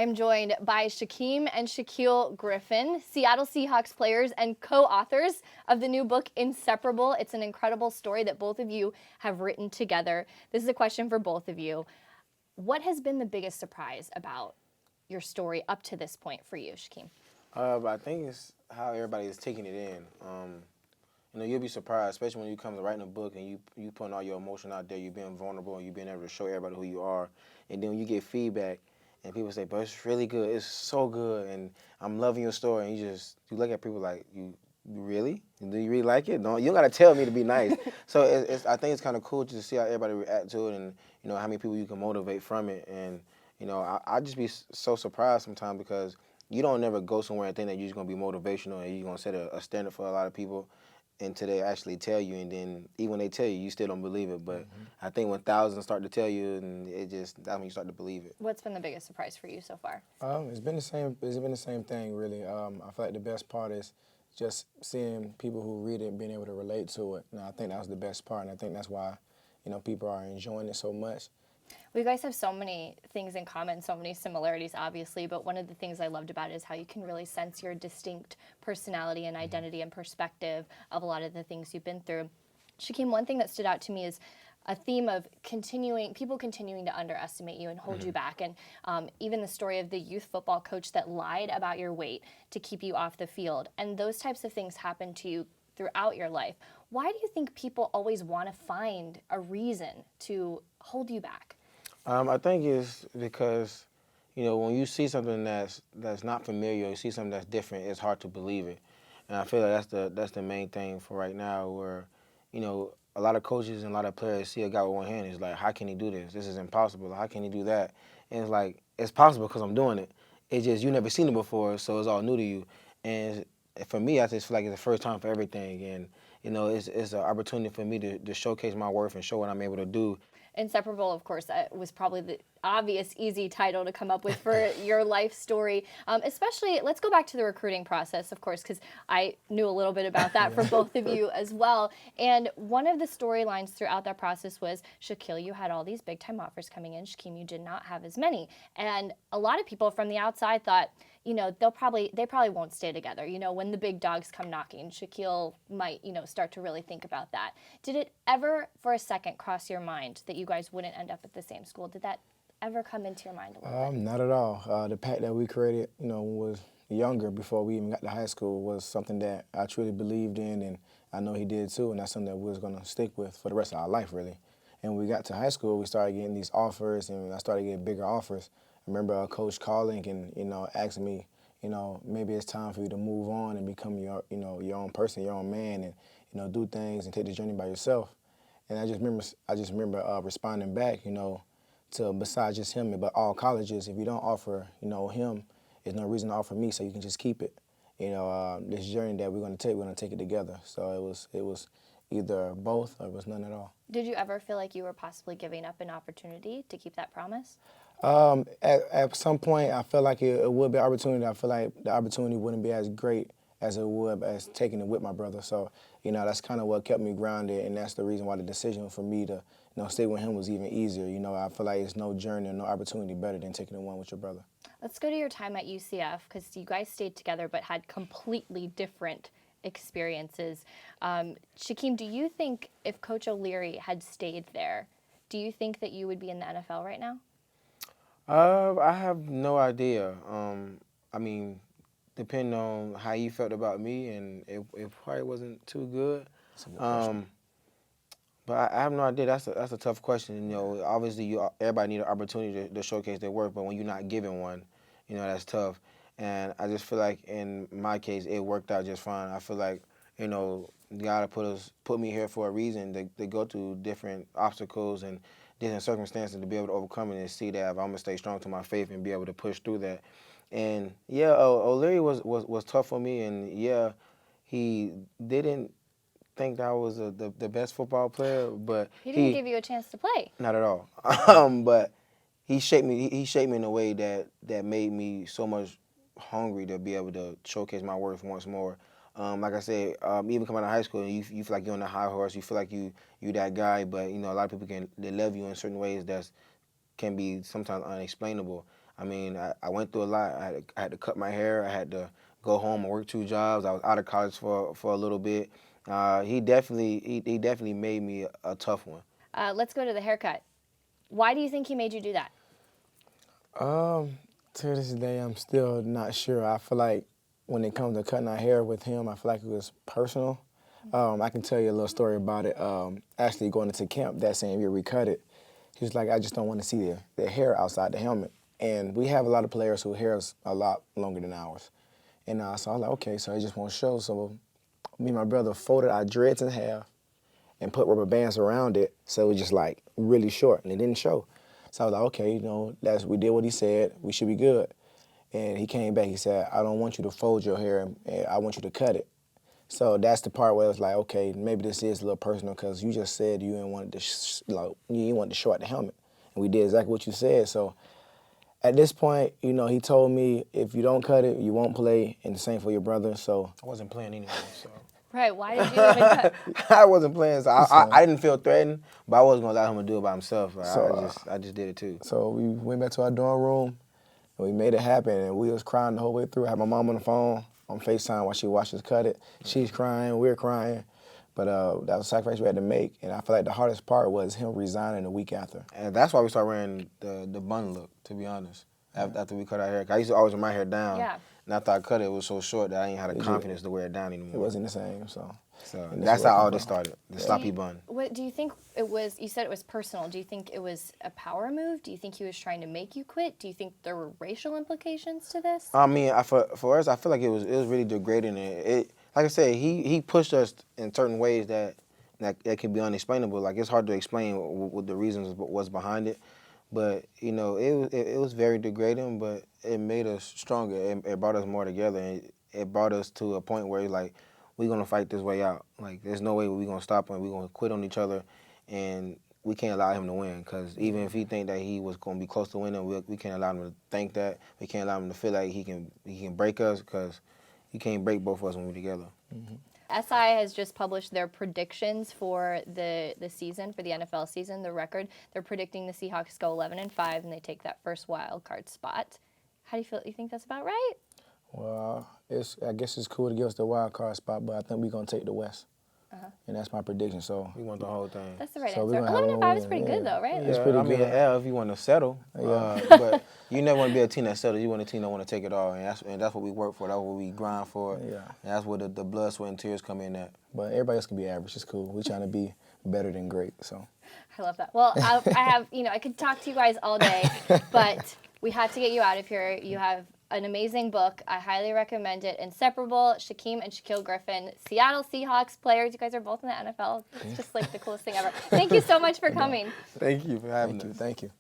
I am joined by Shaquem and Shaquill Griffin, Seattle Seahawks players and co-authors of the new book, Inseparable. It's an incredible story that both of you have written together. This is a question for both of you. What has been the biggest surprise about your story up to this point for you, Shaquem? I think it's how everybody is taking it in. You'll be surprised, especially when you come to writing a book and you putting all your emotion out there, you being vulnerable, and you being able to show everybody who you are. And then when you get feedback and people say, "But it's really good, it's so good, and I'm loving your story," and you look at people like, "You really? Do you really like it? No, you don't gotta tell me to be nice." So I think it's kind of cool to see how everybody react to it, and how many people you can motivate from it. And I just be so surprised sometimes because you don't never go somewhere and think that you're just gonna be motivational and you're gonna set a standard for a lot of people until they actually tell you, and then even when they tell you, you still don't believe it. But I think when thousands start to tell you, and that's when you start to believe it. What's been the biggest surprise for you so far? It's been the same. It's been the same thing, really. I feel like the best part is just seeing people who read it and being able to relate to it. And I think that was the best part, and I think that's why, people are enjoying it so much. Well, you guys have so many things in common, so many similarities, obviously, but one of the things I loved about it is how you can really sense your distinct personality and identity and perspective of a lot of the things you've been through. Shaquem, one thing that stood out to me is a theme of people continuing to underestimate you and hold you back. And even the story of the youth football coach that lied about your weight to keep you off the field. And those types of things happen to you throughout your life. Why do you think people always want to find a reason to hold you back? I think it's because, when you see something that's not familiar, you see something that's different, it's hard to believe it. And I feel like that's the main thing for right now, where, a lot of coaches and a lot of players see a guy with one hand. It's like, how can he do this? This is impossible. How can he do that? And it's like, it's possible because I'm doing it. It's just you never seen it before, so it's all new to you. And for me, I just feel like it's the first time for everything. And, it's an opportunity for me to showcase my worth and show what I'm able to do. Inseparable, of course, was probably the obvious, easy title to come up with for your life story. Especially, let's go back to the recruiting process, of course, because I knew a little bit about that for both of you as well. And one of the storylines throughout that process was, Shaquill, you had all these big-time offers coming in. Shaquem, you did not have as many. And a lot of people from the outside thought, they probably won't stay together. When the big dogs come knocking, Shaquill might, start to really think about that. Did it ever, for a second, cross your mind that you guys wouldn't end up at the same school? Did that ever come into your mind a little bit? Not at all. The pact that we created, was younger before we even got to high school was something that I truly believed in, and I know he did too, and that's something that we was going to stick with for the rest of our life, really. And when we got to high school, we started getting these offers, and I started getting bigger offers. I remember a coach calling and, asking me, maybe it's time for you to move on and become your own person, your own man, and, do things and take the journey by yourself. And I just remember responding back, to besides just him, but all colleges, if you don't offer, him, there's no reason to offer me, so you can just keep it. This journey that we're going to take it together. So it was either both or it was none at all. Did you ever feel like you were possibly giving up an opportunity to keep that promise? At some point, I felt like it would be an opportunity. I feel like the opportunity wouldn't be as great as it would as taking it with my brother. So, that's kind of what kept me grounded, and that's the reason why the decision for me to, stay with him was even easier. I feel like it's no journey or no opportunity better than taking the one with your brother. Let's go to your time at UCF, because you guys stayed together but had completely different experiences. Shaquem, do you think if Coach O'Leary had stayed there, do you think that you would be in the NFL right now? I have no idea. Depending on how you felt about me, and it probably wasn't too good. That's a good question. But I have no idea. That's a tough question. Obviously, everybody need an opportunity to showcase their work, but when you're not given one, that's tough. And I just feel like in my case, it worked out just fine. I feel like, God put me here for a reason to go through different obstacles and different circumstances to be able to overcome it and see that if I'm gonna stay strong to my faith and be able to push through that. And yeah, O'Leary was tough for me, and yeah, he didn't think that I was the best football player, but He didn't give you a chance to play. not at all. But he shaped me. He shaped me in a way that made me so much hungry to be able to showcase my worth once more. Like I said, even coming out of high school, you feel like you're on the high horse. You feel like you that guy, but a lot of people they love you in certain ways that can be sometimes unexplainable. I mean, I went through a lot. I had to cut my hair. I had to go home and work 2 jobs. I was out of college for a little bit. He definitely made me a tough one. Let's go to the haircut. Why do you think he made you do that? To this day, I'm still not sure. I feel like when it comes to cutting our hair with him, I feel like it was personal. I can tell you a little story about it. Actually, going into camp that same year we cut it, he was like, I just don't want to see the hair outside the helmet. And we have a lot of players whose hair is a lot longer than ours. And so I was like, okay, so it just won't show. So me and my brother folded our dreads in half and put rubber bands around it so it was just like really short and it didn't show. So I was like, okay, we did what he said, we should be good. And he came back, he said, I don't want you to fold your hair, and I want you to cut it. So that's the part where it was like, okay, maybe this is a little personal because you just said you didn't want you didn't want to short the helmet. And we did exactly what you said. So at this point, he told me, if you don't cut it, you won't play, and the same for your brother, so. I wasn't playing anyway, so. Right, why did you even cut? I wasn't playing, so I didn't feel threatened, but I wasn't going to allow him to do it by himself. I just did it too. So we went back to our dorm room, and we made it happen, and we was crying the whole way through. I had my mom on the phone on FaceTime while she watched us cut it. She's crying, we're crying, but that was a sacrifice we had to make, and I feel like the hardest part was him resigning a week after. And that's why we started wearing the bun look, to be honest, after we cut our hair. 'Cause I used to always wear my hair down. Yeah. And after I cut it, it was so short that I didn't have the confidence to wear it down anymore. It wasn't the same, so. That's how all this started, the sloppy bun. What do you think it was? You said it was personal. Do you think it was a power move? Do you think he was trying to make you quit? Do you think there were racial implications to this? I mean, for us, I feel like it was really degrading. It like I said, he pushed us in certain ways that can be unexplainable. Like, it's hard to explain what the reasons was behind it. But it was very degrading. But it made us stronger. It brought us more together. And it brought us to a point where like, we're gonna fight this way out. Like, there's no way we're gonna stop him. We're gonna quit on each other, and we can't allow him to win. Because even if he think that he was gonna be close to winning, we can't allow him to think that. We can't allow him to feel like he can break us, because he can't break both of us when we're together. Mm-hmm. SI has just published their predictions for the season, for the NFL season, the record. They're predicting the Seahawks go 11-5, and they take that first wild card spot. How do you feel? You think that's about right? Well, I guess it's cool to give us the wild card spot, but I think we're going to take the West. And that's my prediction. So We want the whole thing. That's the right So answer. 11-5 is pretty good, though, right? It's pretty I mean, good. an L if you want to settle. Yeah. But you never want to be a team that settles. You want a team that want to take it all. And that's what we work for. That's what we grind for. Yeah. And that's where the blood, sweat, and tears come in at. But everybody else can be average. It's cool. We're trying to be better than great. So I love that. Well, I have, I could talk to you guys all day, but we had to get you out of here. You have an amazing book. I highly recommend it. Inseparable, Shaquem and Shaquill Griffin, Seattle Seahawks players. You guys are both in the NFL. It's just like the coolest thing ever. Thank you so much for coming. Thank you for having us. Thank you.